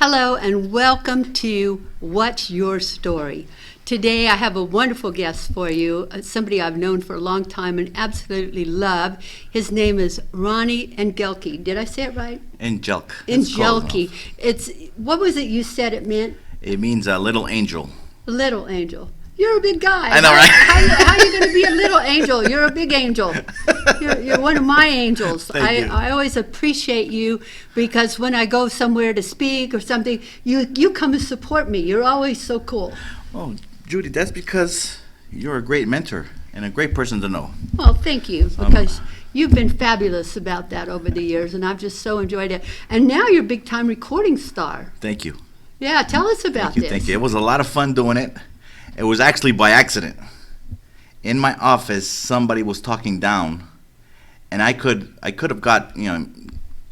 Hello and welcome to What's Your Story? Today I have a wonderful guest for you, somebody I've known for a long time and absolutely love. His name is Ronny Engelke. Did I say it right? Engelke. Engelke. What was it you said it meant? It means a little angel. Little angel. You're a big guy. I know, right? How are you going to be a little angel? You're a big angel. You're one of my angels. I always appreciate you because when I go somewhere to speak or something, you come and support me. You're always so cool. Oh, Judy, that's because you're a great mentor and a great person to know. Well, thank you, because you've been fabulous about that over the years, and I've just so enjoyed it. And now you're a big-time recording star. Thank you. Yeah, tell us about this. Thank you. It was a lot of fun doing it. It was actually by accident. In my office, somebody was talking down, and I could have got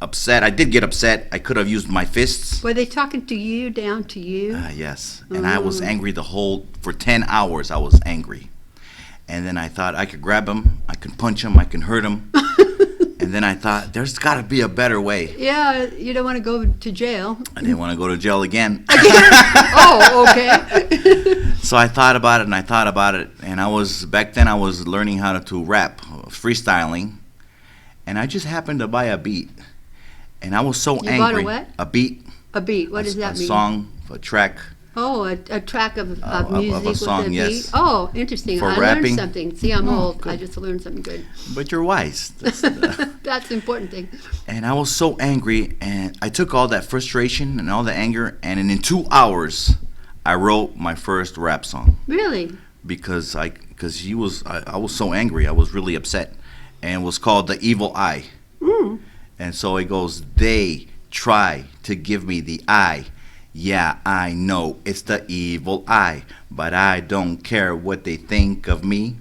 upset. I did get upset. I could have used my fists. Were they talking to you, down to you? Yes. And I was angry for 10 hours. I was angry. And then I thought I could grab him, I can punch him, I can hurt him. And then I thought, there's got to be a better way. Yeah, you don't want to go to jail. I didn't want to go to jail again. Oh, okay. So I thought about it, and back then I was learning how to rap, freestyling, and I just happened to buy a beat, and I was so angry. You bought a what? A beat. A beat. What does that mean? A song, a track. Oh, a track of music of a song, with a yes. beat. Oh, interesting. For I rapping. learned something. See, I'm old. Good. I just learned something good. But you're wise. That's the important thing. And I was so angry, and I took all that frustration and all the anger, and in 2 hours, I wrote my first rap song. Really? Because I was so angry. I was really upset, and it was called The Evil Eye. Mm. And so it goes, they try to give me the eye. Yeah, I know it's the evil eye, but I don't care what they think of me,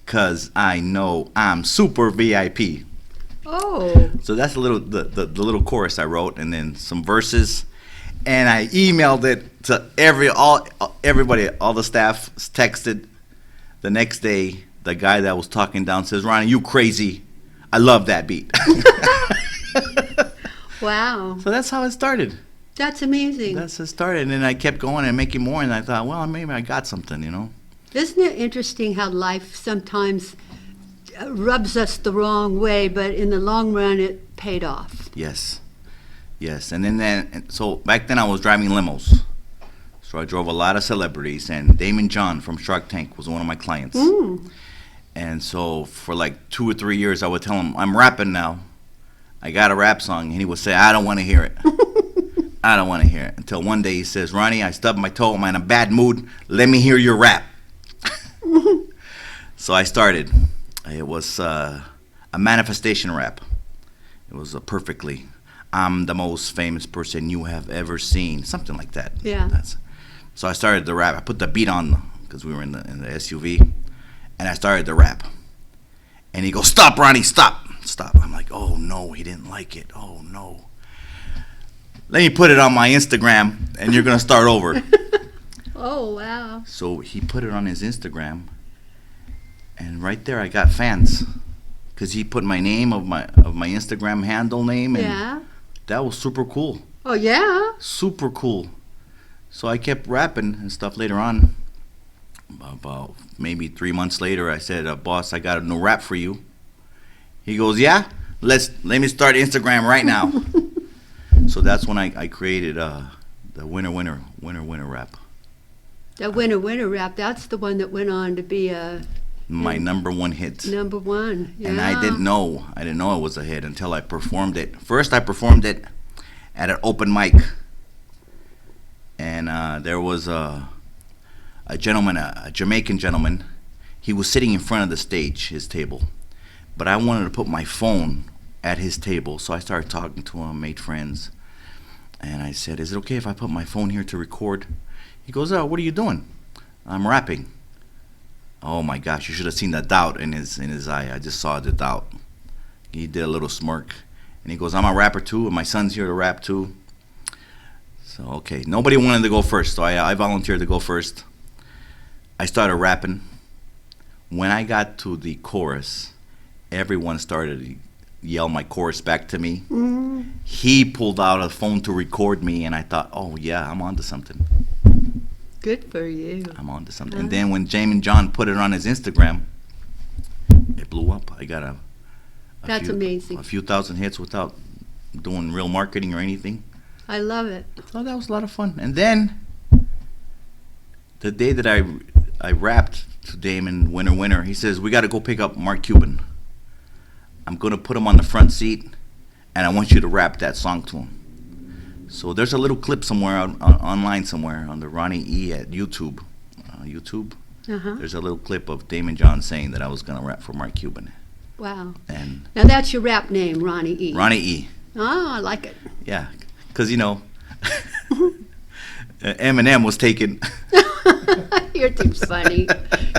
'cause I know I'm super VIP. Oh. So that's the little chorus I wrote, and then some verses, and I emailed it to everybody, all the staff. Texted the next day. The guy that was talking down says, "Ronny, you crazy? I love that beat." Wow. So that's how it started. That's amazing. That's how it started, and then I kept going and making more, and I thought, well, maybe I got something, Isn't it interesting how life sometimes rubs us the wrong way, but in the long run it paid off? Yes. And so back then I was driving limos. So I drove a lot of celebrities, and Damon John from Shark Tank was one of my clients. Mm. And so for like 2 or 3 years, I would tell him, I'm rapping now. I got a rap song. And he would say, I don't want to hear it. I don't want to hear it. Until one day he says, Ronny, I stubbed my toe. I'm in a bad mood. Let me hear your rap. So I started. It was a manifestation rap. It was perfectly, I'm the most famous person you have ever seen. Something like that. Yeah. So I started the rap. I put the beat on because we were in the SUV. And I started the rap. And he goes, stop, Ronny, stop. I'm like, oh, no, he didn't like it. Oh, no. Let me put it on my Instagram, and you're going to start over. Oh, wow. So he put it on his Instagram, and right there I got fans. Because he put my name of my Instagram handle name, and yeah. That was super cool. Oh, yeah? Super cool. So I kept rapping and stuff later on. About maybe 3 months later, I said, boss, I got a new rap for you. He goes, yeah, let me start Instagram right now. So that's when I created the winner rap. The winner rap, that's the one that went on to be my number one hit. Number one, yeah. And I didn't know it was a hit until I performed it. First I performed it at an open mic. And there was a gentleman, a Jamaican gentleman. He was sitting in front of the stage, his table. But I wanted to put my phone at his table, so I started talking to him, made friends. And I said, is it okay if I put my phone here to record? He goes, oh, what are you doing? I'm rapping. Oh my gosh, you should have seen the doubt in his eye. I just saw the doubt. He did a little smirk. And he goes, I'm a rapper too, and my son's here to rap too. So, okay, nobody wanted to go first, so I volunteered to go first. I started rapping. When I got to the chorus, everyone started yell my chorus back to me. He pulled out a phone to record me, and I thought, oh yeah, I'm onto something. Good for you. I'm onto something. And then when James and John put it on his Instagram, it blew up. I got That's amazing. a few thousand hits without doing real marketing or anything. I love it. So that was a lot of fun. And then the day that I rapped to Damon, Winner Winner, he says, we got to go pick up Mark Cuban. I'm going to put him on the front seat, and I want you to rap that song to him. So there's a little clip somewhere online somewhere on the Ronny E at YouTube. There's a little clip of Damon John saying that I was going to rap for Mark Cuban. Wow. And Now that's your rap name, Ronny E. Ronny E. Oh, I like it. Yeah, because, Eminem was taken. You're too funny.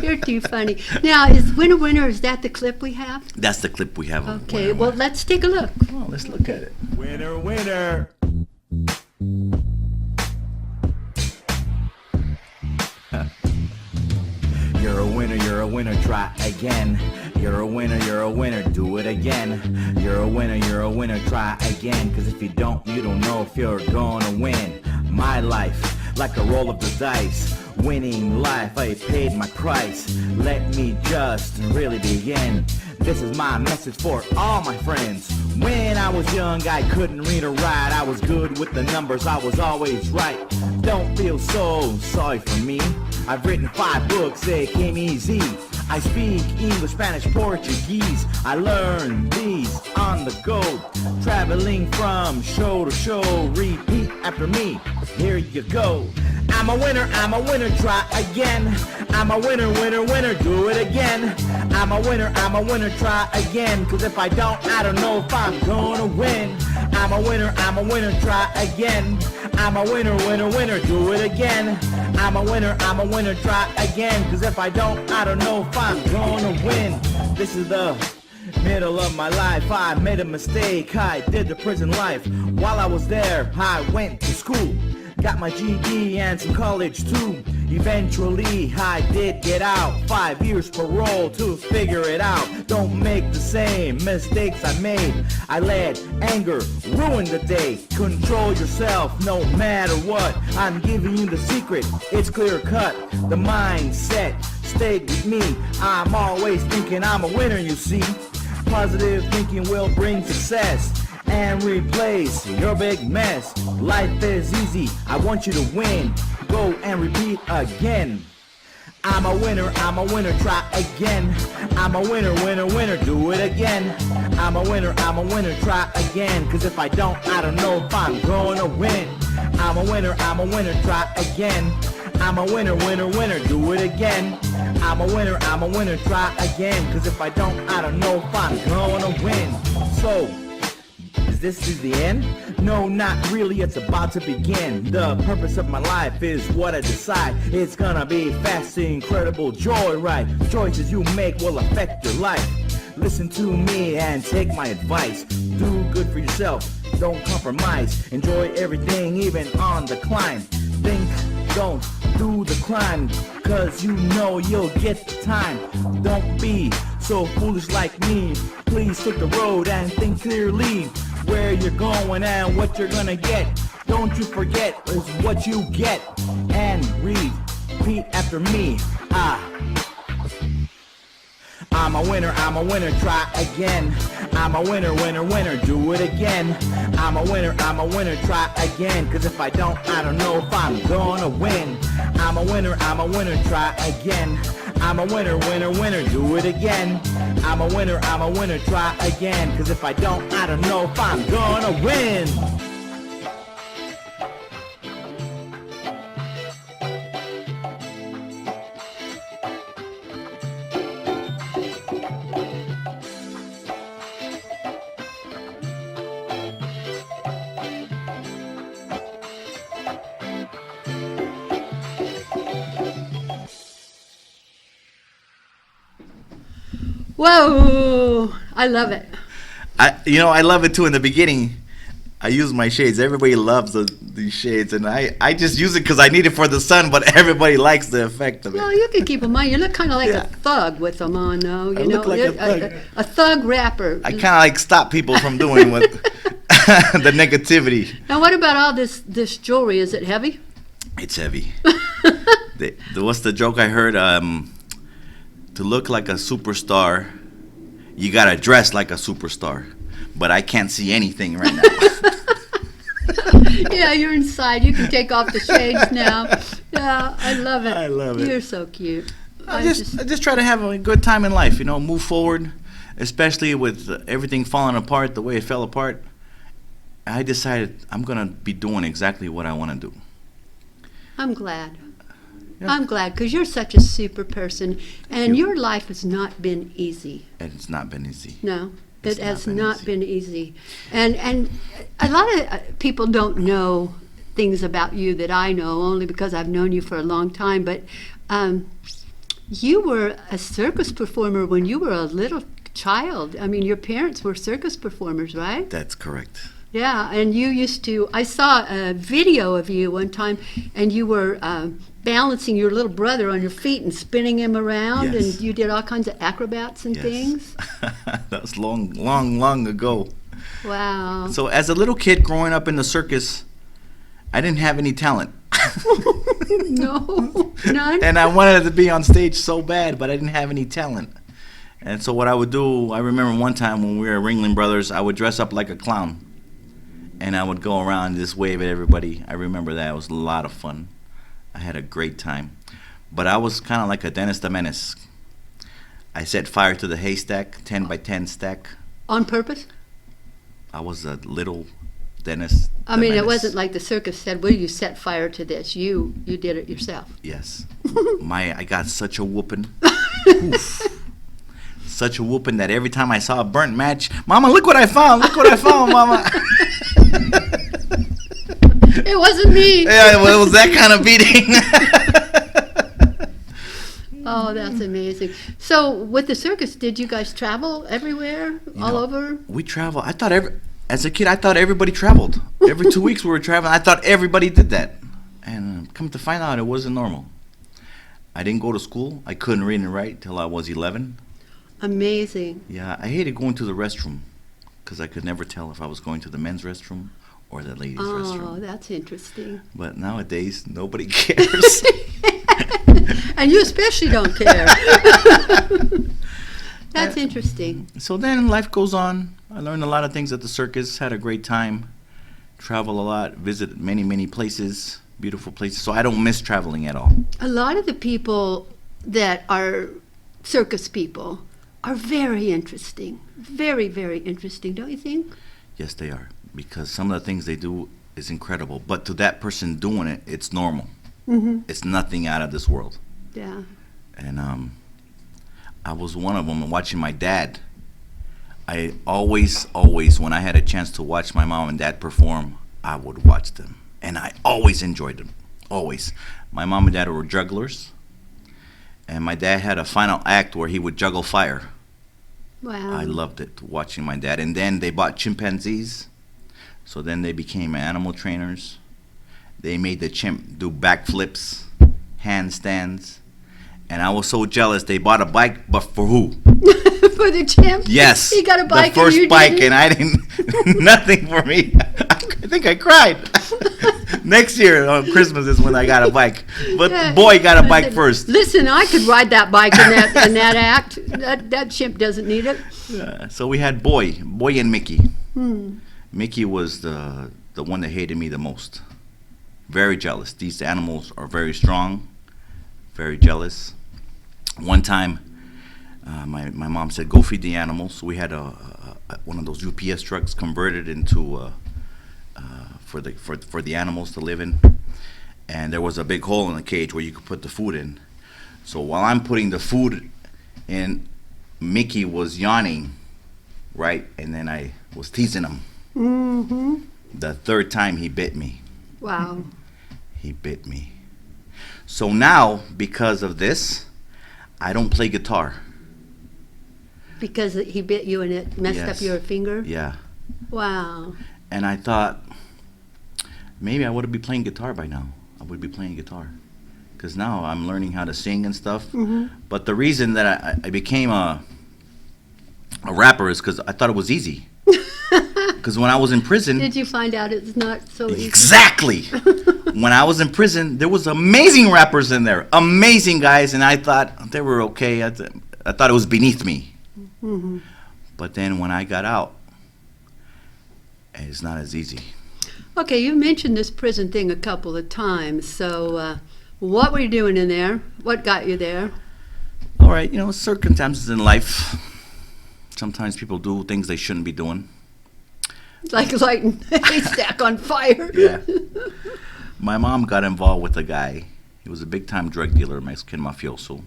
You're too funny. Now, is Winner Winner, is that the clip we have? That's the clip we have. Of Okay, Winner well, Winner. let's take a look. Well, let's look at it. Winner, winner. You're a winner, try again. You're a winner, do it again. You're a winner, try again. Cause if you don't know if you're gonna win. My life, like a roll of the dice. Winning life, I paid my price. Let me just really begin. This is my message for all my friends. When I was young, I couldn't read or write. I was good with the numbers, I was always right. Don't feel so sorry for me. I've written 5 books, they came easy. I speak English, Spanish, Portuguese. I learned these on the go. Traveling from show to show. Repeat after me, here you go. I'm a winner, try again. I'm a winner, do it again. I'm a winner, try again. Cause if I don't know if I'm gonna win. I'm a winner, try again. I'm a winner, do it again. I'm a winner, try again. Cause if I don't know if I'm gonna win. This is the middle of my life. I made a mistake, I did the prison life. While I was there, I went to school. Got my GED and some college too. Eventually I did get out. 5 years parole to figure it out. Don't make the same mistakes I made. I let anger ruin the day. Control yourself no matter what. I'm giving you the secret, it's clear cut. The mindset stayed with me. I'm always thinking I'm a winner, you see. Positive thinking will bring success and replace your big mess. Life is easy, I want you to win. Go and repeat again. I'm a winner, try again. I'm a winner, do it again. I'm a winner, try again. Cause if I don't know if I'm gonna win. I'm a winner, try again. I'm a winner, do it again. I'm a winner, try again. Cause if I don't know if I'm gonna win. So, is this the end? No, not really, it's about to begin. The purpose of my life is what I decide. It's gonna be fast, incredible joy, right? Choices you make will affect your life. Listen to me and take my advice. Do good for yourself, don't compromise. Enjoy everything, even on the climb. Think, don't do the crime, cause you know you'll get the time. Don't be so foolish like me. Please take the road and think clearly. Where you're going and what you're gonna get. Don't you forget is what you get. And repeat after me. I'm a winner, try again. I'm a winner, do it again. I'm a winner, try again. Cause if I don't know if I'm gonna win. I'm a winner, try again. I'm a winner, do it again. I'm a winner, try again. Cause if I don't know if I'm gonna win. Whoa, I love it. I love it too. In the beginning, I use my shades. Everybody loves these shades, and I just use it because I need it for the sun. But everybody likes the effect of it. Well, you can keep them on. You look kind of like a thug with them on, though. You I know, look like a thug. a thug rapper. I kind of like stop people from doing what the negativity. Now, what about all this jewelry? Is it heavy? It's heavy. What's the joke I heard? To look like a superstar, you gotta dress like a superstar. But I can't see anything right now. Yeah, you're inside. You can take off the shades now. Yeah, I love it. I love it. You're so cute. I just try to have a good time in life, move forward, especially with everything falling apart the way it fell apart. I decided I'm going to be doing exactly what I want to do. I'm glad. Yeah. I'm glad because you're such a super person, and your life has not been easy. And it's not been easy. No, It's it has not not been been easy. And a lot of people don't know things about you that I know only because I've known you for a long time. But you were a circus performer when you were a little child. I mean, your parents were circus performers, right? That's correct. Yeah, and you used to, I saw a video of you one time, and you were balancing your little brother on your feet and spinning him around, Yes. and you did all kinds of acrobats and things. That was long ago. Wow. So as a little kid growing up in the circus, I didn't have any talent. No, none? And I wanted to be on stage so bad, but I didn't have any talent. And so what I would do, I remember one time when we were Ringling Brothers, I would dress up like a clown. And I would go around and just wave at everybody. I remember that. It was a lot of fun. I had a great time. But I was kind of like a Dennis the Menace. I set fire to the haystack, 10 by 10 stack. On purpose? I was a little Dennis I the mean, it Menace. wasn't like the circus said, well, you set fire to this. You did it yourself. Yes. I got such a whooping. Oof. Such a whooping that every time I saw a burnt match, Mama, look what I found. Look what I found, Mama. It wasn't me. Yeah, well, it was that kind of beating. Oh, that's amazing. So with the circus, did you guys travel everywhere, all over? We travel. As a kid, I thought everybody traveled. Every 2 weeks we were traveling. I thought everybody did that. And come to find out, it wasn't normal. I didn't go to school. I couldn't read and write till I was 11. Amazing. Yeah, I hated going to the restroom because I could never tell if I was going to the men's restroom or the ladies' Oh, restroom. that's interesting. But nowadays, nobody cares. And you especially don't care. That's interesting. So then life goes on. I learned a lot of things at the circus, had a great time, travel a lot, visit many, many places, beautiful places. So I don't miss traveling at all. A lot of the people that are circus people are very interesting. Very, very interesting, don't you think? Yes, they are. Because some of the things they do is incredible. But to that person doing it, it's normal. Mm-hmm. It's nothing out of this world. Yeah. And I was one of them watching my dad. I always, when I had a chance to watch my mom and dad perform, I would watch them. And I always enjoyed them. Always. My mom and dad were jugglers. And my dad had a final act where he would juggle fire. Wow. I loved it, watching my dad. And then they bought chimpanzees. So then they became animal trainers. They made the chimp do backflips, handstands. And I was so jealous. They bought a bike, but for who? For the chimp? Yes. He got a bike the first and you bike, didn't? and I didn't. Nothing for me. I think I cried. Next year on Christmas is when I got a bike. But Yeah. boy got a I bike said, first. Listen, I could ride that bike in that act. That chimp doesn't need it. So we had Boy and Mickey. Hmm. Mickey was the one that hated me the most. Very jealous. These animals are very strong, very jealous. One time, my mom said, "Go feed the animals." We had one of those UPS trucks converted into for the animals to live in, and there was a big hole in the cage where you could put the food in. So while I'm putting the food in, Mickey was yawning, right, and then I was teasing him. Mm-hmm. The third time he bit me. Wow. He bit me. So now, because of this, I don't play guitar. Because he bit you and it messed up Yes. your finger? Yeah. Wow. And I thought, maybe I would be playing guitar by now. I would be playing guitar. Because now I'm learning how to sing and stuff. But the reason that I became a rapper is because I thought it was easy. Because when I was in prison... Did you find out it's not so easy? Exactly! When I was in prison, there was amazing rappers in there. Amazing guys. And I thought they were okay. I thought it was beneath me. But then when I got out, it's not as easy. Okay, you mentioned this prison thing a couple of times. So what were you doing in there? What got you there? All right, circumstances in life. Sometimes people do things they shouldn't be doing. It's like lighting a haystack on fire. Yeah. My mom got involved with a guy. He was a big-time drug dealer, Mexican mafioso.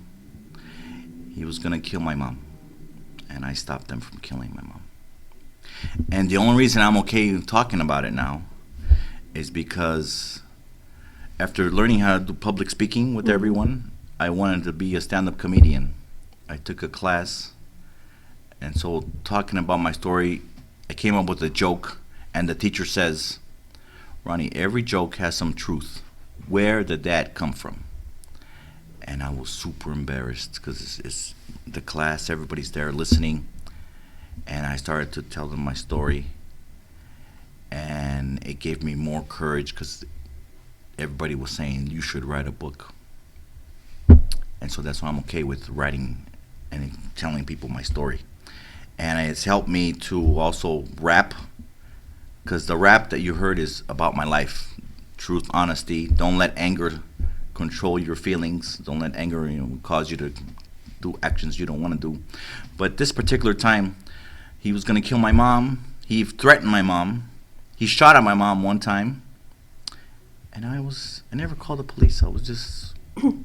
He was going to kill my mom. And I stopped him from killing my mom. And the only reason I'm okay talking about it now is because after learning how to do public speaking with everyone, I wanted to be a stand-up comedian. I took a class, and so talking about my story, I came up with a joke, and the teacher says, Ronny, every joke has some truth. Where did that come from? And I was super embarrassed because it's the class, everybody's there listening, and I started to tell them my story, and it gave me more courage because everybody was saying you should write a book. And so that's why I'm okay with writing and telling people my story. And it's helped me to also rap, because the rap that you heard is about my life. Truth, honesty. Don't let anger control your feelings. Don't let anger cause you to do actions you don't want to do. But this particular time, he was going to kill my mom. He threatened my mom. He shot at my mom one time. And I never called the police. I was just,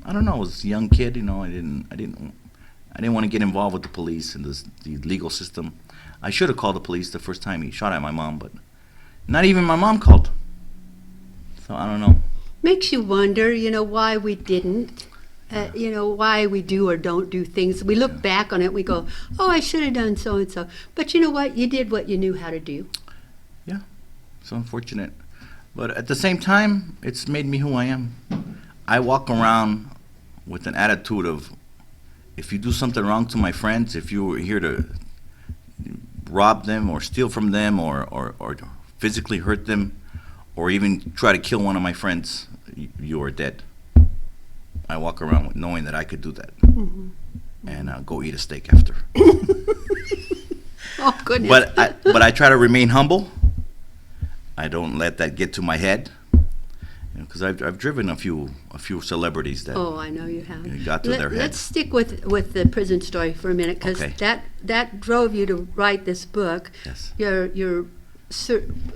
I don't know, I was a young kid, I didn't want to get involved with the police and the legal system. I should have called the police the first time he shot at my mom, but not even my mom called. So I don't know. Makes you wonder, why we didn't. Why we do or don't do things. We look back on it, we go, oh, I should have done so and so. But you know what? You did what you knew how to do. Yeah, it's unfortunate. But at the same time, it's made me who I am. I walk around with an attitude of, if you do something wrong to my friends, if you were here to rob them or steal from them or physically hurt them or even try to kill one of my friends, you are dead. I walk around knowing that I could do that. And go eat a steak after. Oh, goodness. But I try to remain humble. I don't let that get to my head. Because I've driven a few celebrities that. Oh, I know you have. Got to their head. Let's stick with the prison story for a minute, because that drove you to write this book. Yes. Your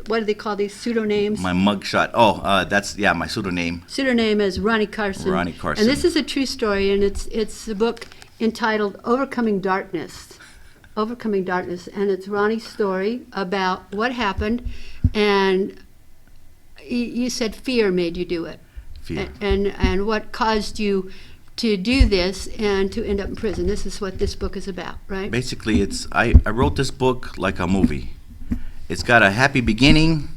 what do they call these pseudonyms? My mugshot. Oh, that's my pseudonym. Pseudonym is Ronny Carson. Ronny Carson. And this is a true story, and it's the book entitled Overcoming Darkness. Overcoming Darkness, and it's Ronny's story about what happened, and you said fear made you do it. Fear. And what caused you to do this and to end up in prison. This is what this book is about, right? Basically, I wrote this book like a movie. It's got a happy beginning.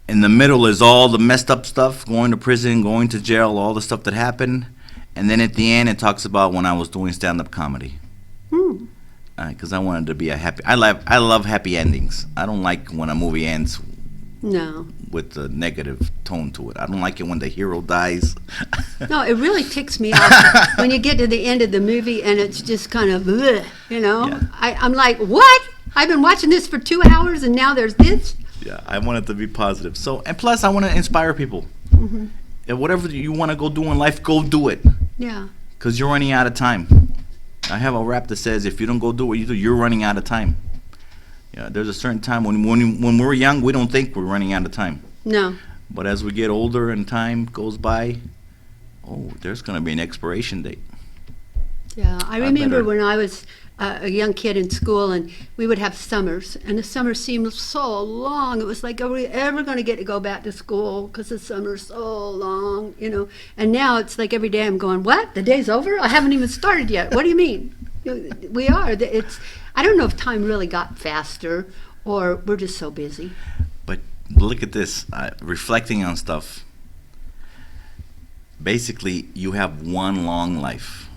In the middle is all the messed up stuff, going to prison, going to jail, all the stuff that happened. And then at the end, it talks about when I was doing stand-up comedy. Because I wanted to be a happy. I love happy endings. I don't like when a movie ends. No. With a negative tone to it. I don't like it when the hero dies. No, it really ticks me off when you get to the end of the movie and it's just kind of, ugh, Yeah. I'm like, what? I've been watching this for 2 hours and now there's this? Yeah, I want it to be positive. So, and plus, I want to inspire people. And whatever you want to go do in life, go do it. Yeah. Because you're running out of time. I have a rap that says, if you don't go do what you do, you're running out of time. Yeah, there's a certain time when we're young, we don't think we're running out of time. No. But as we get older and time goes by, there's going to be an expiration date. Yeah, I remember when I was a young kid in school, and we would have summers, and the summer seemed so long. It was like, are we ever going to get to go back to school? Because the summer's so long, And now it's like every day I'm going, what? The day's over? I haven't even started yet. What do you mean? We are. I don't know if time really got faster, or we're just so busy. look at this. Reflecting on stuff. Basically, you have one long life.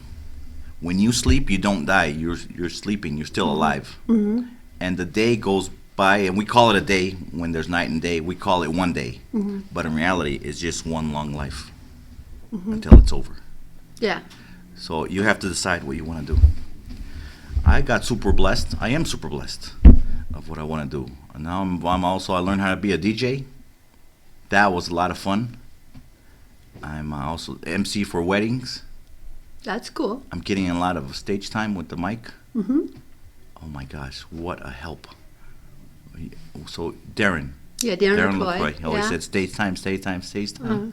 When you sleep, you don't die. You're sleeping. You're still alive. Mm-hmm. And the day goes by, and we call it a day when there's night and day. We call it one day. Mm-hmm. But in reality, it's just one long life Mm-hmm. until it's over. Yeah. So you have to decide what you want to do. I got super blessed. I am super blessed of what I want to do. And now I learned how to be a DJ. That was a lot of fun. I'm also MC for weddings. That's cool. I'm getting a lot of stage time with the mic. Mm-hmm. Oh my gosh, what a help. So Darren Darren LaCroix, he always yeah. said stage time, stage time, stage time. Uh-huh.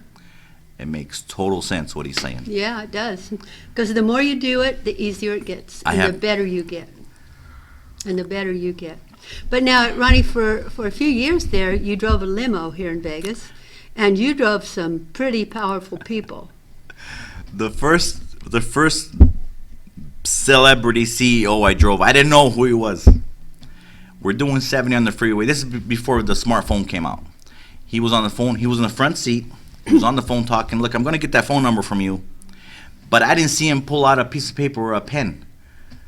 It makes total sense what he's saying. Yeah, it does. Because the more you do it, the easier it gets, and the better you get. And the better you get. But now, Ronnie, for a few years there, you drove a limo here in Vegas, and you drove some pretty powerful people. The first celebrity CEO I drove, I didn't know who he was. We're doing 70 on the freeway. This is before the smartphone came out. He was on the phone. He was in the front seat. He was on the phone talking. Look, I'm going to get that phone number from you. But I didn't see him pull out a piece of paper or a pen.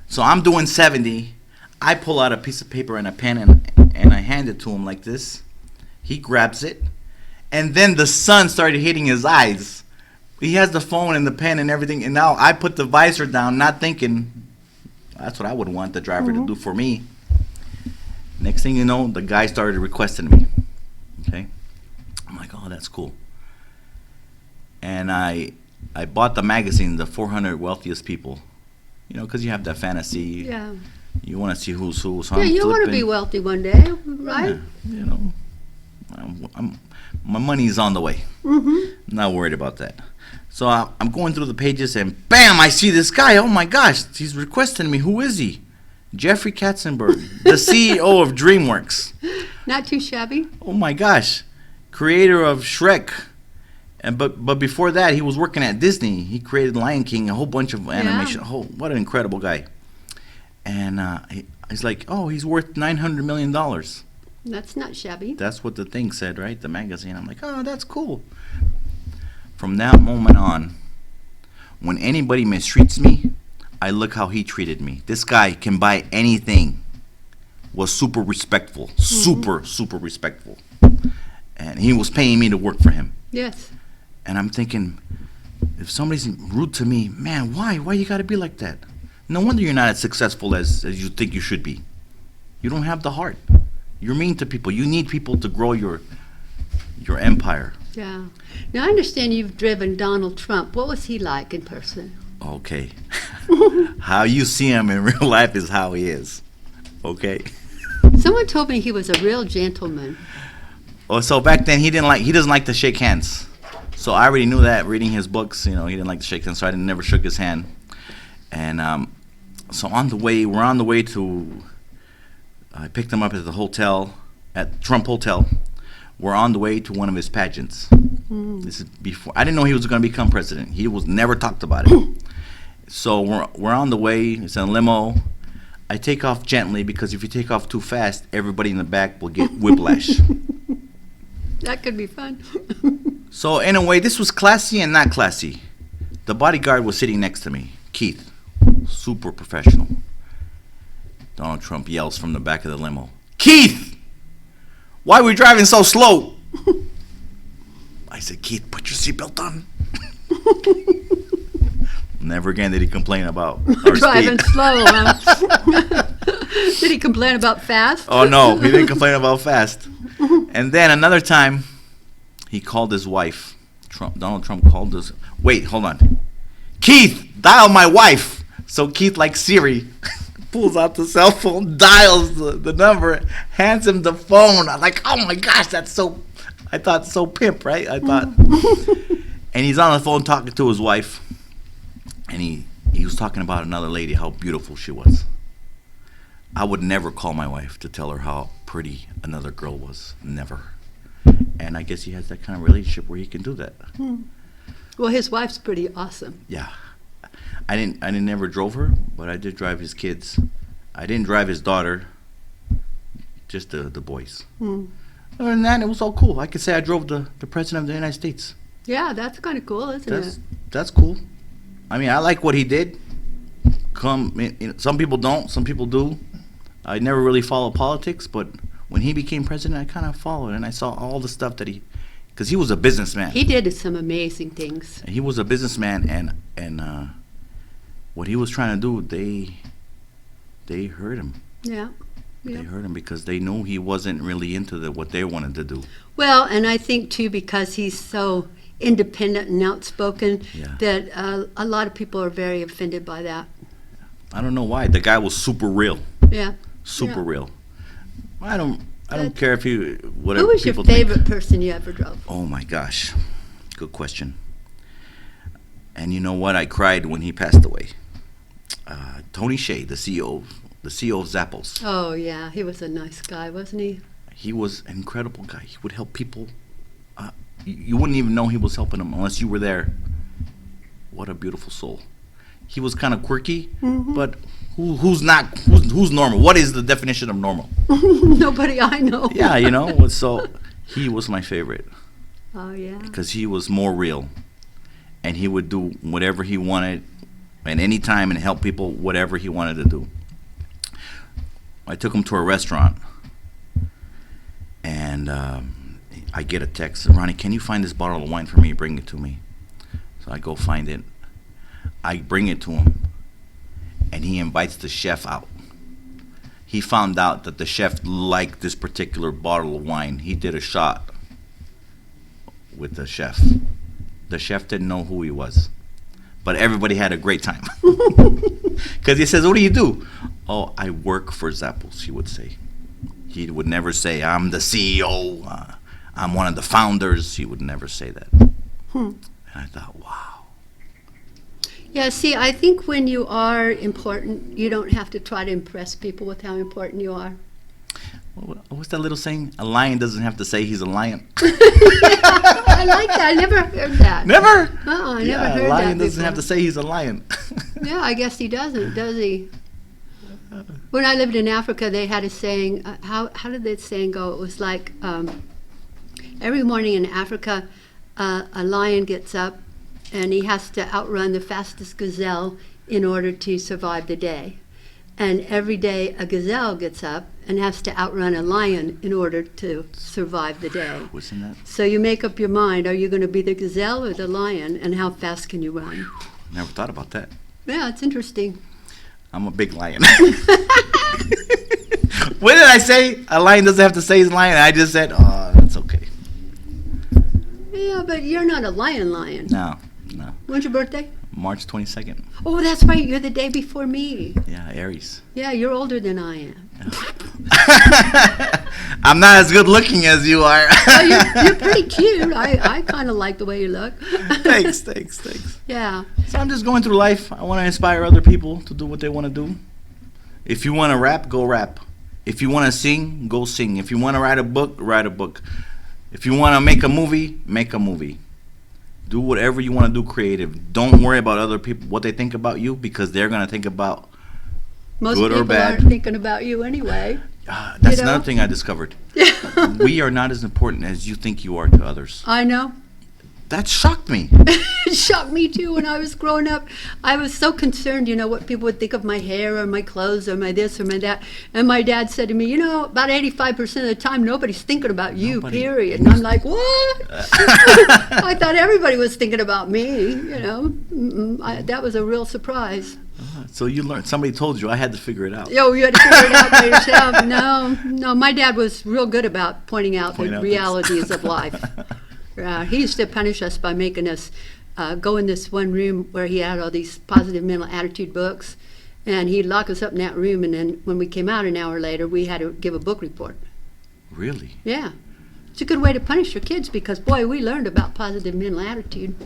So I'm doing 70. I pull out a piece of paper and a pen, and I hand it to him like this. He grabs it. And then the sun started hitting his eyes. He has the phone and the pen and everything. And now I put the visor down, not thinking that's what I would want the driver to do for me. Next thing you know, the guy started requesting me. Okay? I'm like, oh, that's cool. And I bought the magazine, the 400 Wealthiest People. You know, because you have that fantasy. Yeah. You want to see who's who. So Yeah, you want to be wealthy one day, right? Yeah, you know, my money's on the way. Mm-hmm. Not worried about that. So I'm going through the pages, and bam, I see this guy. Oh my gosh, he's requesting me. Who is he? Jeffrey Katzenberg, the CEO of DreamWorks. Not too shabby. Oh my gosh, creator of Shrek. And but before that, he was working at Disney. He created Lion King, a whole bunch of animation. Yeah. Oh, what an incredible guy! And he's like, oh, he's worth $900 million. That's not shabby. That's what the thing said, right? The magazine. I'm like, oh, that's cool. From that moment on, when anybody mistreats me, I look how he treated me. This guy can buy anything. Was super respectful. Super respectful. And he was paying me to work for him. Yes. And I'm thinking, if somebody's rude to me, man, why? Why you got to be like that? No wonder you're not as successful as you think you should be. You don't have the heart. You're mean to people. You need people to grow your empire. Yeah. Now, I understand you've driven Donald Trump. What was he like in person? Okay. How you see him in real life is how he is. Okay? Someone told me he was a real gentleman. Oh, so back then he doesn't like to shake hands. So I already knew that reading his books. You know, he didn't like to shake hands, so I never shook his hand. And so we're on the way to. I picked him up at the hotel, at Trump Hotel. We're on the way to one of his pageants. This is before I didn't know he was going to become president. He was never talked about it. So we're on the way. It's in a limo. I take off gently because if you take off too fast, everybody in the back will get whiplash. That could be fun. So in a way, this was classy and not classy. The bodyguard was sitting next to me, Keith, super professional. Donald Trump yells from the back of the limo, "Keith, why are we driving so slow?" I said, "Keith, put your seatbelt on." Never again did he complain about our Driving speed. slow, huh? Did he complain about fast? Oh no, he didn't complain about fast. And then another time, he called his wife. Donald Trump called his. Wait, hold on. Keith, dial my wife. So Keith, like Siri, pulls out the cell phone, dials the number, hands him the phone. I'm like, oh my gosh, that's so. I thought so pimp, right? I thought. And he's on the phone talking to his wife, and he was talking about another lady, how beautiful she was. I would never call my wife to tell her how pretty another girl was. Never. And I guess he has that kind of relationship where he can do that. Well, his wife's pretty awesome. Yeah. I never drove her, but I did drive his kids. I didn't drive his daughter, just the boys. Other than that, it was all cool. I could say I drove the president of the United States. Yeah, that's kind of cool, isn't it? That's cool. I mean, I like what he did. Some people don't, some people do. I never really followed politics, but when he became president, I kind of followed, and I saw all the stuff that because he was a businessman. He did some amazing things. He was a businessman, and what he was trying to do, they hurt him. Yeah. They hurt him because they knew he wasn't really into what they wanted to do. Well, and I think, too, because he's so independent and outspoken, that a lot of people are very offended by that. I don't know why. The guy was super real. Yeah. Super real. I don't care if you whatever. Who was your people favorite think. person you ever drove? Oh my gosh, good question. And you know what? I cried when he passed away. Tony Shea, the CEO of Zappos. Oh yeah, he was a nice guy, wasn't he? He was an incredible guy. He would help people. You wouldn't even know he was helping them unless you were there. What a beautiful soul. He was kind of quirky, but who's normal? What is the definition of normal? Nobody I know. Yeah, you know. So he was my favorite. Oh yeah. Because he was more real, and he would do whatever he wanted, at any time, and help people whatever he wanted to do. I took him to a restaurant, and I get a text. Ronnie, can you find this bottle of wine for me? Bring it to me. So I go find it. I bring it to him, and he invites the chef out. He found out that the chef liked this particular bottle of wine. He did a shot with the chef. The chef didn't know who he was, but everybody had a great time. Because he says, what do you do? Oh, I work for Zappos, he would say. He would never say, I'm the CEO, I'm one of the founders. He would never say that. And I thought, wow. Yeah, see, I think when you are important, you don't have to try to impress people with how important you are. What's that little saying? A lion doesn't have to say he's a lion. I like that. I never heard that. Never? I never heard that a lion before. doesn't have to say he's a lion. Yeah, I guess he doesn't, does he? When I lived in Africa, they had a saying. How did that saying go? It was like every morning in Africa, a lion gets up and he has to outrun the fastest gazelle in order to survive the day. And every day a gazelle gets up and has to outrun a lion in order to survive the day. Wasn't that? So you make up your mind, are you going to be the gazelle or the lion, and how fast can you run? Never thought about that. Yeah, it's interesting. I'm a big lion. What did I say? A lion doesn't have to say he's a lion. I just said, oh, that's okay. Yeah, but you're not a lion. No. When's your birthday? March 22nd. Oh, that's right. You're the day before me. Yeah, Aries. Yeah, you're older than I am. I'm not as good looking as you are. Oh, you're pretty cute. I kind of like the way you look. Thanks. Yeah. So I'm just going through life. I want to inspire other people to do what they want to do. If you want to rap, go rap. If you want to sing, go sing. If you want to write a book, write a book. If you want to make a movie, make a movie. Do whatever you want to do creative. Don't worry about other people, what they think about you, because they're going to think about Most good or people bad. aren't thinking about you anyway. That's You know? another thing I discovered. We are not as important as you think you are to others. I know. That shocked me. It shocked me too when I was growing up. I was so concerned, what people would think of my hair or my clothes or my this or my that. And my dad said to me, about 85% of the time, nobody's thinking about you, Nobody. period. And I'm like, what? I thought everybody was thinking about me, that was a real surprise. So you learned. Somebody told you. I had to figure it out. Yo, you had to figure it out by yourself. No, my dad was real good about pointing out the realities of life. He used to punish us by making us go in this one room where he had all these positive mental attitude books, and he'd lock us up in that room, and then when we came out an hour later, we had to give a book report. Really? Yeah. It's a good way to punish your kids because, boy, we learned about positive mental attitude.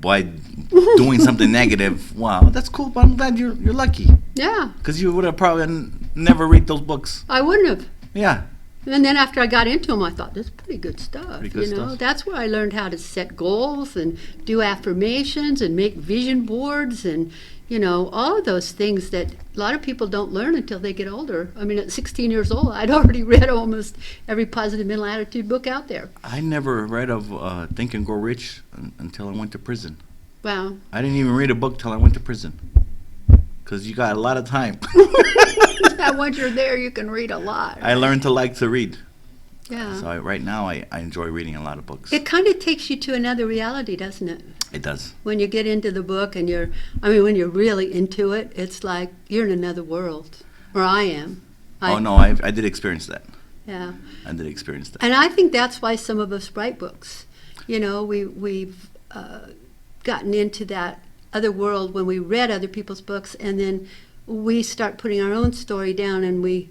By doing something negative. Wow, that's cool, but I'm glad you're lucky. Yeah. Because you would have probably never read those books. I wouldn't have. Yeah. And then after I got into them, I thought, this is pretty good stuff. Pretty good you know, stuff. that's where I learned how to set goals and do affirmations and make vision boards and, you know, all of those things that a lot of people don't learn until they get older. I mean, at 16 years old, I'd already read almost every positive mental attitude book out there. I never read of Think and Grow Rich until I went to prison. Wow. I didn't even read a book till I went to prison. Because you got a lot of time. Once you're there, you can read a lot. I learned to like to read. Yeah. So right now I enjoy reading a lot of books. It kind of takes you to another reality, doesn't it? It does. When you get into the book and when you're really into it, it's like you're in another world. Or I am. Oh, no, I did experience that. Yeah. I did experience that. And I think that's why some of us write books. You know, we've gotten into that other world when we read other people's books, and then we start putting our own story down, and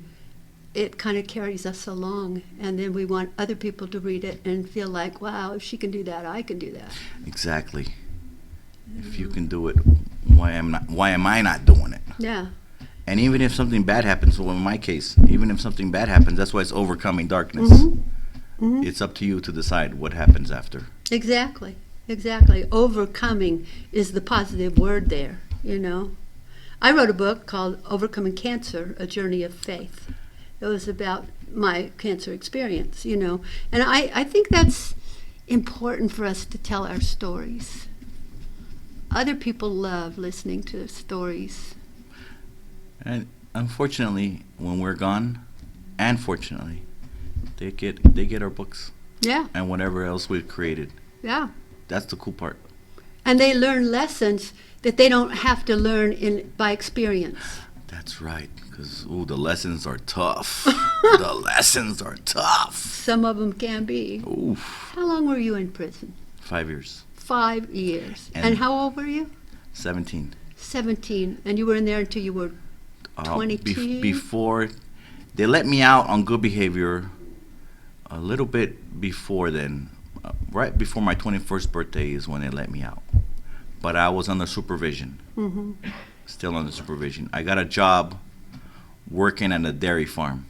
it kind of carries us along, and then we want other people to read it and feel like, wow, if she can do that, I can do that. Exactly. If you can do it, why am I not doing it? Yeah. And even if something bad happens, well, in my case, even if something bad happens, that's why it's overcoming darkness. Mm-hmm. It's up to you to decide what happens after. Exactly. Overcoming is the positive word there, you know. I wrote a book called Overcoming Cancer, A Journey of Faith. It was about my cancer experience, you know. And I think that's important for us to tell our stories. Other people love listening to stories. And unfortunately, when we're gone, and fortunately, they get our books. Yeah. And whatever else we've created. Yeah. That's the cool part. And they learn lessons that they don't have to learn by experience. That's right, because the lessons are tough. The lessons are tough. Some of them can be. Oof. How long were you in prison? 5 years. 5 years. And how old were you? 17. 17. And you were in there until you were 22? Before, they let me out on good behavior a little bit before then. Right before my 21st birthday is when they let me out. But I was under supervision. Mm-hmm. Still under supervision. I got a job working at a dairy farm.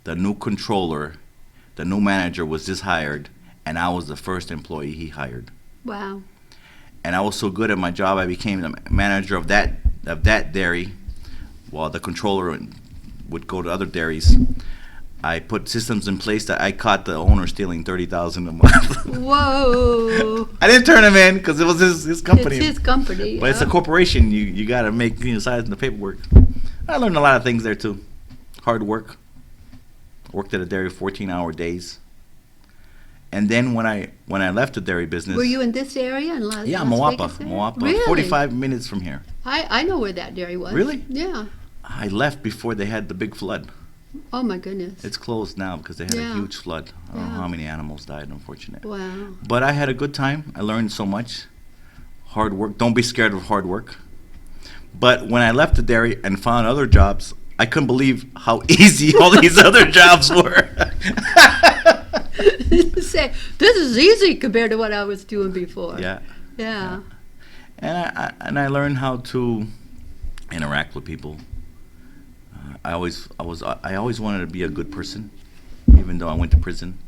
The new controller, the new manager was just hired, and I was the first employee he hired. Wow. And I was so good at my job, I became the manager of that dairy, while the controller would go to other dairies. I put systems in place that I caught the owner stealing $30,000 a month. Whoa! I didn't turn him in because it was his company. It's his company. But it's a corporation. You got to make sign the paperwork. I learned a lot of things there too. Hard work. Worked at a dairy 14-hour days. And then when I left the dairy business. Were you in this area in Las Moapa. Vegas? Moapa. Really? 45 minutes from here. I know where that dairy was. Really? Yeah. I left before they had the big flood. Oh my goodness. It's closed now because they had a huge flood. I don't know how many animals died, unfortunately. Wow. But I had a good time. I learned so much. Hard work. Don't be scared of hard work. But when I left the dairy and found other jobs, I couldn't believe how easy all these other jobs were. Say, this is easy compared to what I was doing before. Yeah. Yeah. And I learned how to interact with people. I always wanted to be a good person, even though I went to prison,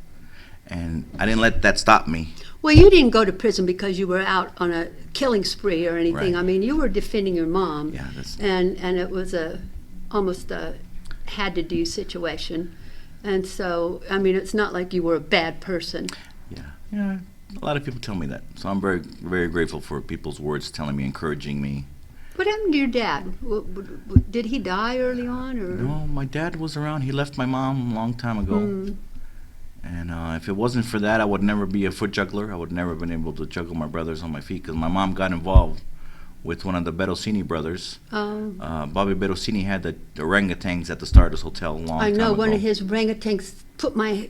and I didn't let that stop me. Well, you didn't go to prison because you were out on a killing spree or anything. Right. I mean, you were defending your mom. Yeah, and it was almost a had to do situation, and so I mean, it's not like you were a bad person. Yeah. A lot of people tell me that, so I'm very, very grateful for people's words telling me, encouraging me. What happened to your dad? Did he die early on, or? No, my dad was around. He left my mom a long time ago. And if it wasn't for that, I would never be a foot juggler. I would never have been able to juggle my brothers on my feet because my mom got involved with one of the Berosini brothers. Bobby Berosini had the orangutans at the Stardust Hotel a long time ago. I know one of his orangutans put my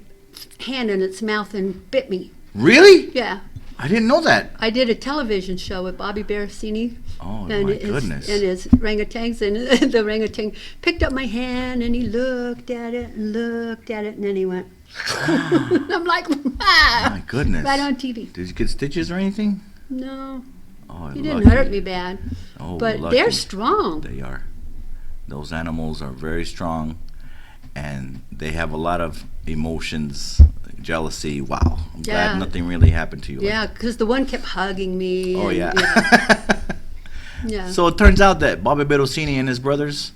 hand in its mouth and bit me. Really? Yeah. I didn't know that. I did a television show with Bobby Berosini. Oh, my goodness. And his orangutans, and the orangutan picked up my hand, and he looked at it, and then he went, I'm like, My goodness. right on TV. Did you get stitches or anything? No. Oh, He didn't lucky. hurt me bad. Oh, But lucky. they're strong. They are. Those animals are very strong. and they have a lot of emotions, jealousy. Wow, I'm Yeah. glad nothing really happened to you. Yeah, because the one kept hugging me. Oh, and, yeah. Yeah. So it turns out that Bobby Berosini and his brothers,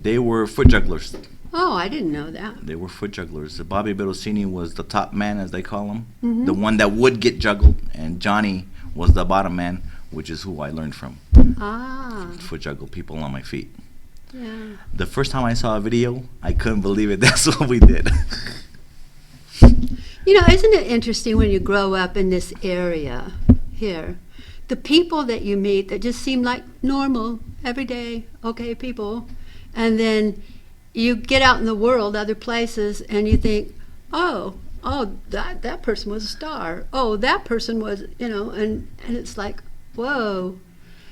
they were foot jugglers. Oh, I didn't know that. They were foot jugglers. Bobby Berosini was the top man, as they call him, Mm-hmm. the one that would get juggled, and Johnny was the bottom man, which is who I learned from. Ah, Foot juggle people on my feet. yeah. The first time I saw a video, I couldn't believe it. That's what we did. You know, isn't it interesting when you grow up in this area here? The people that you meet that just seem like normal, everyday, okay people. And then you get out in the world, other places, and you think, oh, that person was a star. Oh, that person was, and it's like, whoa.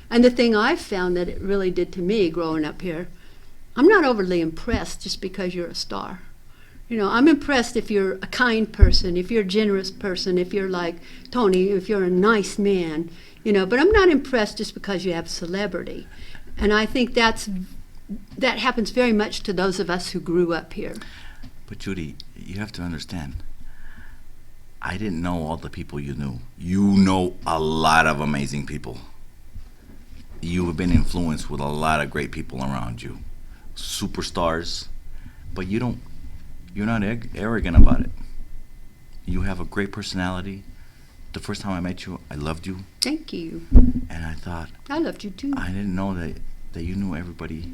And the thing I found that it really did to me growing up here, I'm not overly impressed just because you're a star. I'm impressed if you're a kind person, if you're a generous person, if you're like Tony, if you're a nice man, but I'm not impressed just because you have celebrity. And I think that happens very much to those of us who grew up here. But Judy, you have to understand, I didn't know all the people you knew. You know a lot of amazing people. You have been influenced with a lot of great people around you, superstars, but you're not arrogant about it. You have a great personality. The first time I met you, I loved you, Thank you. and I thought, I loved you too. I didn't know that you knew everybody,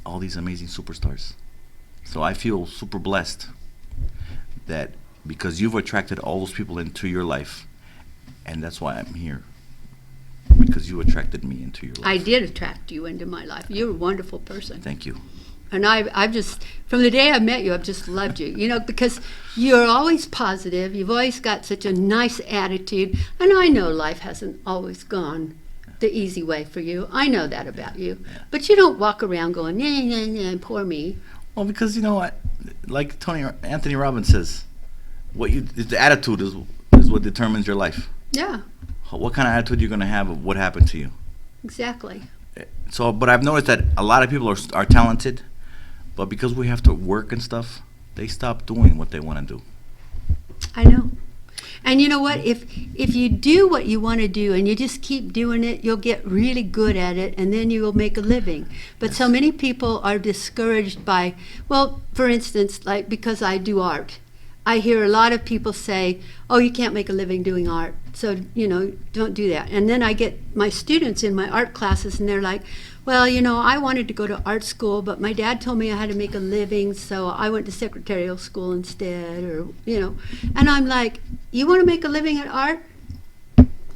all these amazing superstars. So I feel super blessed that because you've attracted all those people into your life, and that's why I'm here, because you attracted me into your life. I did attract you into my life. You're a wonderful person. Thank you. And I've just, from the day I met you, I've just loved you, because you're always positive. You've always got such a nice attitude. And I know life hasn't always gone the easy way for you. I know that about you. But you don't walk around going, poor me. Well, because you know what, like Anthony Robbins says, the attitude is what determines your life. Yeah, What kind of attitude you're going to have of what happened to you. exactly. So, but I've noticed that a lot of people are talented, but because we have to work and stuff, they stop doing what they want to do. I know. And you know what? If you do what you want to do and you just keep doing it, you'll get really good at it, and then you will make a living. But so many people are discouraged by, well, for instance, like because I do art, I hear a lot of people say, oh, you can't make a living doing art, so, don't do that. And then I get my students in my art classes, and they're like, well, I wanted to go to art school, but my dad told me I had to make a living, so I went to secretarial school instead, And I'm like, you want to make a living at art?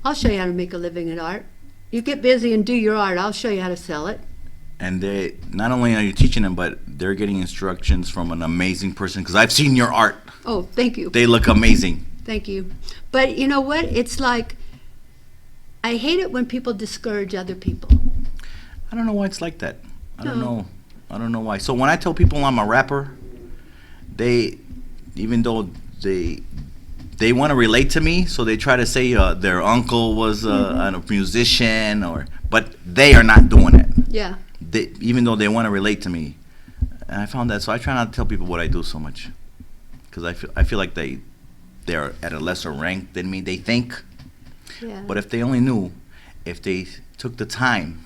I'll show you how to make a living at art. You get busy and do your art. I'll show you how to sell it. And they not only are you teaching them, but they're getting instructions from an amazing person. Because I've seen your art; Oh, thank you. they look amazing. Thank you. But you know what? It's like, I hate it when people discourage other people. I don't know why it's like that. I don't No. know. I don't know why. So when I tell people I'm a rapper, even though they want to relate to me, so they try to say their uncle was a musician, but they are not doing it. Yeah. Even though they want to relate to me, and I found that. So I try not to tell people what I do so much, because I feel like they're at a lesser rank than me. They think, Yeah. but if they only knew, if they took the time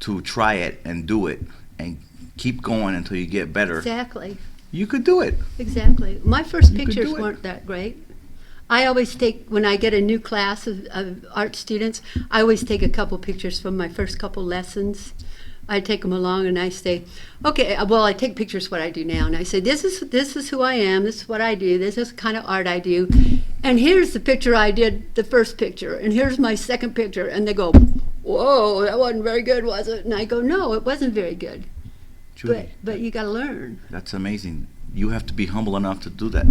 to try it and do it and keep going until you get better, Exactly. you could do it. Exactly. My first You could pictures do it. weren't that great. I always when I get a new class of art students, I always take a couple pictures from my first couple lessons. I take them along and I say, okay, well, I take pictures of what I do now, and I say, this is who I am, this is what I do, this is the kind of art I do, and here's the picture I did, the first picture, and here's my second picture, and they go, whoa, that wasn't very good, was it? And I go, no, it wasn't very good, Judy, but you got to learn. that's amazing. You have to be humble enough to do that.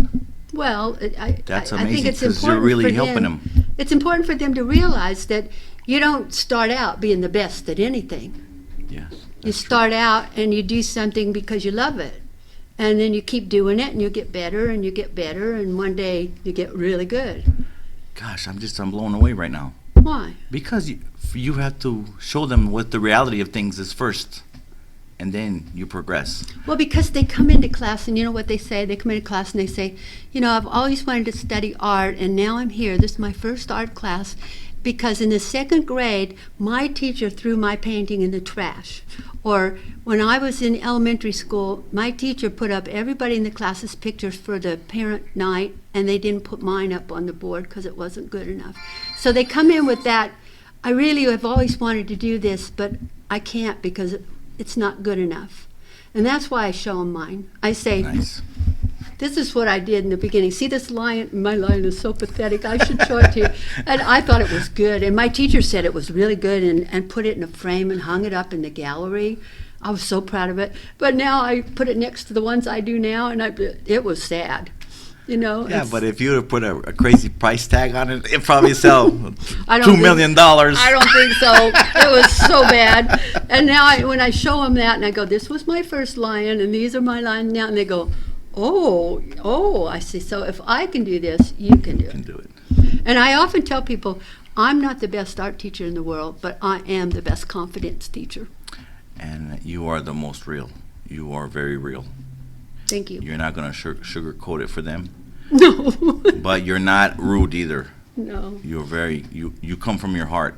Well, That's I think amazing, it's 'cause you're important really for helping them. them. It's important for them to realize that you don't start out being the best at anything. Yes. You start out and you do something because you love it. And then you keep doing it and you get better and you get better, and one day you get really good. Gosh, I'm blown away right now. Why? Because you have to show them what the reality of things is first. and then you progress. Well, because they come into class, and you know what they say? They come into class and they say, you know, I've always wanted to study art, and now I'm here. This is my first art class, because in the second grade, my teacher threw my painting in the trash. Or when I was in elementary school, my teacher put up everybody in the class's pictures for the parent night, and they didn't put mine up on the board because it wasn't good enough. So they come in with that, I really have always wanted to do this, but I can't because it's not good enough. And that's why I show them mine. I say, Nice. this is what I did in the beginning. See this lion? My lion is so pathetic. I should show it to you. And I thought it was good. And my teacher said it was really good, and put it in a frame and hung it up in the gallery. I was so proud of it. But now I put it next to the ones I do now, and it was sad. You know? Yeah, but if you would have put a crazy price tag on it, it'd probably sell I don't $2 million. I don't think so. It was so bad. And now when I show them that, and I go, this was my first lion, and these are my lions now, and they go, oh, I see. So if I can do this, you can do You can it. do it. And I often tell people, I'm not the best art teacher in the world, but I am the best confidence teacher. And you are the most real. You are very real. Thank you. You're not going to sugarcoat it for them, No. but you're not rude either. No. You're very, you come from your heart.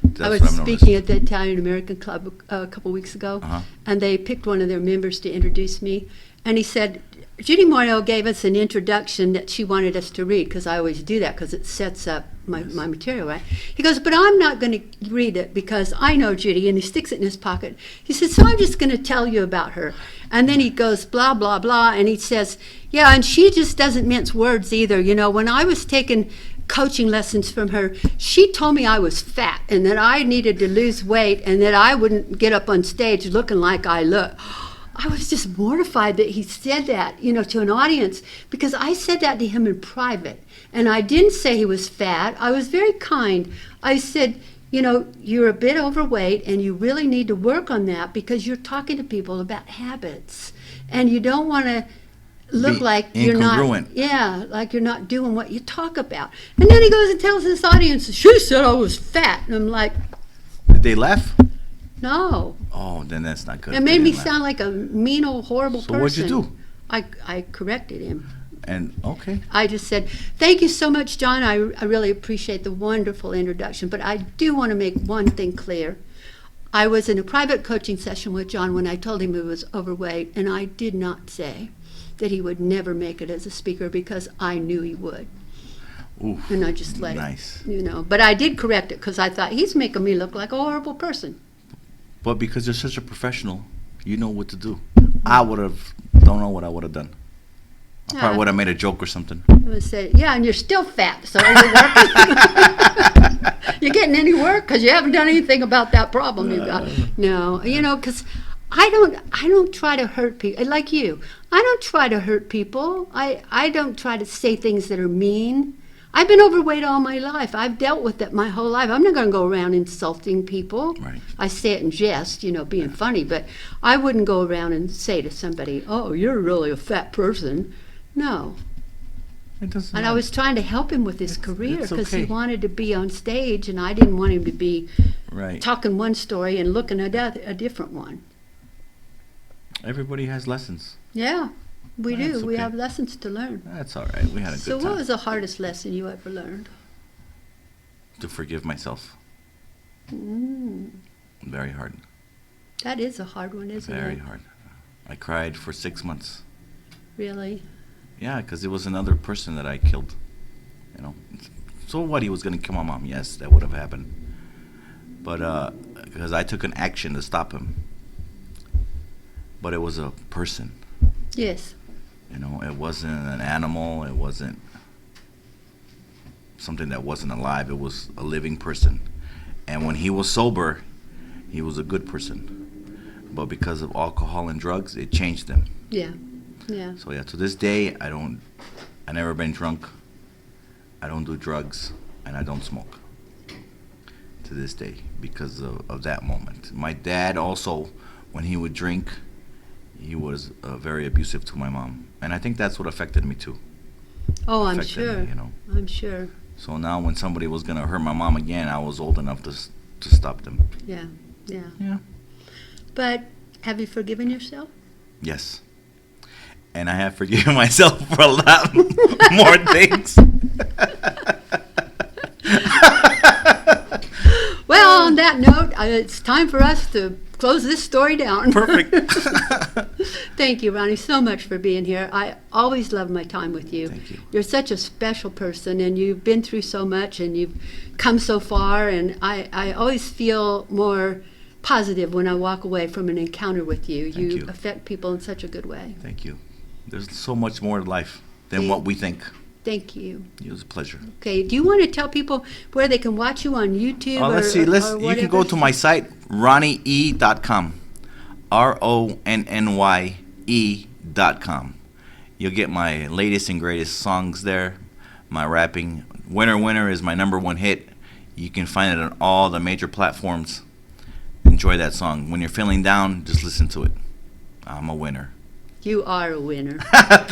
That's I was what I've noticed. speaking at the Italian American Club a couple weeks ago, Uh-huh. and they picked one of their members to introduce me. And he said, Judy Morneau gave us an introduction that she wanted us to read, because I always do that because it sets up my material, right? He goes, but I'm not going to read it because I know Judy, and he sticks it in his pocket. He said, so I'm just going to tell you about her. And then he goes, blah, blah, blah, and he says, yeah, and she just doesn't mince words either. You know, when I was taking coaching lessons from her, she told me I was fat and that I needed to lose weight and that I wouldn't get up on stage looking like I look. I was just mortified that he said that, you know, to an audience, because I said that to him in private. And I didn't say he was fat. I was very kind. I said, you know, you're a bit overweight and you really need to work on that because you're talking to people about habits. And you don't want to look Be like you're not, incongruent. like you're not doing what you talk about. And then he goes and tells this audience, she said I was fat. And I'm like, Did they laugh? no. Oh, then that's not good. It made me sound like a mean old horrible person. So what'd you do? I corrected him. And okay. I just said, thank you so much, John. I really appreciate the wonderful introduction. But I do want to make one thing clear. I was in a private coaching session with John when I told him he was overweight, and I did not say that he would never make it as a speaker because I knew he would. Oof. And I just let Nice. it, you know. But I did correct it because I thought he's making me look like a horrible person. But because you're such a professional, you know what to do. I don't know what I would have done. I probably would have made a joke or something. I would say, yeah, and you're still fat, so are you working? You getting any work? Because you haven't done anything about that problem you've got. No, you know, because I don't try to hurt people. Like you, I don't try to hurt people. I don't try to say things that are mean. I've been overweight all my life. I've dealt with it my whole life. I'm not going to go around insulting people. Right. I say it in jest, you know, being funny, but I wouldn't go around and say to somebody, oh, you're really a fat person. No. It doesn't And I was trying to help him with his career it's because he okay. wanted to be on stage, and I didn't want him to be Right. talking one story and looking at a different one. Everybody has lessons. Yeah, we That's do. We okay. have lessons to learn. That's all right. We had a So good what time. was the hardest lesson you ever learned? To forgive myself. Very hard. That is a hard one, isn't Very it? hard. I cried for 6 months. Really? Yeah, because it was another person that I killed. You know. So what? He was going to kill my mom. Yes, that would have happened. But because I took an action to stop him. But it was a person. Yes. You know, it wasn't an animal. It wasn't something that wasn't alive. It was a living person. And when he was sober, he was a good person. But because of alcohol and drugs, it changed him. Yeah. Yeah. So yeah, to this day, I never been drunk. I don't do drugs, and I don't smoke. To this day, because of that moment. My dad also, when he would drink, he was very abusive to my mom. And I think that's what affected me too. Oh, I'm Affected sure. me, you know. I'm sure. So now when somebody was going to hurt my mom again, I was old enough to stop them. Yeah. Yeah. Yeah. But Have you forgiven yourself? Yes. And I have forgiven myself for a lot more things. Well, on that note, it's time for us to close this story down. Perfect. Thank you, Ronny, so much for being here. I always love my time with you. Thank you. You're such a special person, and you've been through so much, and you've come so far, and I always feel more positive when I walk away from an encounter with you. Thank you. Affect people in such a good way. Thank you. There's so much more to life than what we think. Thank you. It was a pleasure. Okay, do you want to tell people where they can watch you on YouTube? Let's see. You can go to my site, RonnyE.com. RONNYE.com. You'll get my latest and greatest songs there. My rapping. Winner Winner is my #1 hit. You can find it on all the major platforms. Enjoy that song. When you're feeling down, just listen to it. I'm a winner. You are a winner.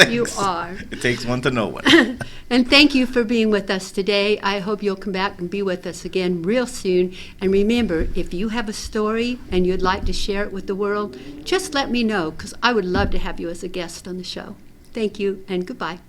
You are. It takes one to know one. And thank you for being with us today. I hope you'll come back and be with us again real soon. And remember, if you have a story and you'd like to share it with the world, just let me know, because I would love to have you as a guest on the show. Thank you, and goodbye.